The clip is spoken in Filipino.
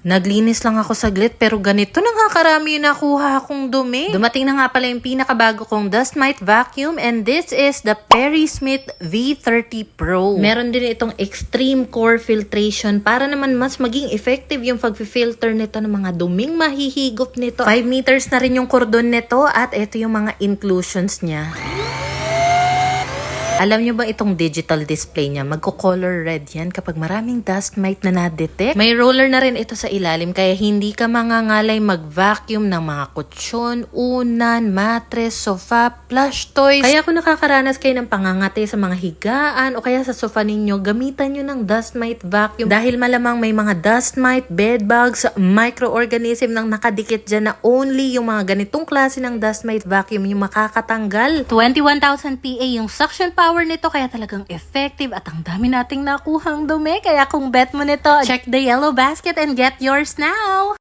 Naglinis lang ako saglit pero ganito na nga karami yung nakuha akong dumi. Dumating na nga pala yung pinakabago kong dust mite vacuum and this is the Perry Smith V30 Pro. Meron din itong extreme core filtration para naman mas maging effective yung pag-filter nito ng mga duming mahihigop nito. 5 meters na rin yung cordon nito at ito yung mga inclusions niya. Alam nyo ba itong digital display niya, magko-color red yan kapag maraming dust mite na na-detect. May roller na rin ito sa ilalim kaya hindi ka mangangalay mag-vacuum ng mga kutsyon, unan, mattress, sofa, plush toys. Kaya kung nakakaranas kayo ng pangangati sa mga higaan o kaya sa sofa ninyo, gamitan nyo ng dust mite vacuum dahil malamang may mga dust mite, bed bugs, microorganism nang nakadikit dyan na only yung mga ganitong klase ng dust mite vacuum yung makakatanggal. 21,000 PA yung suction power nito kaya talagang effective at ang dami nating nakuhang dumi. Kaya kung bet mo nito, check the yellow basket and get yours now!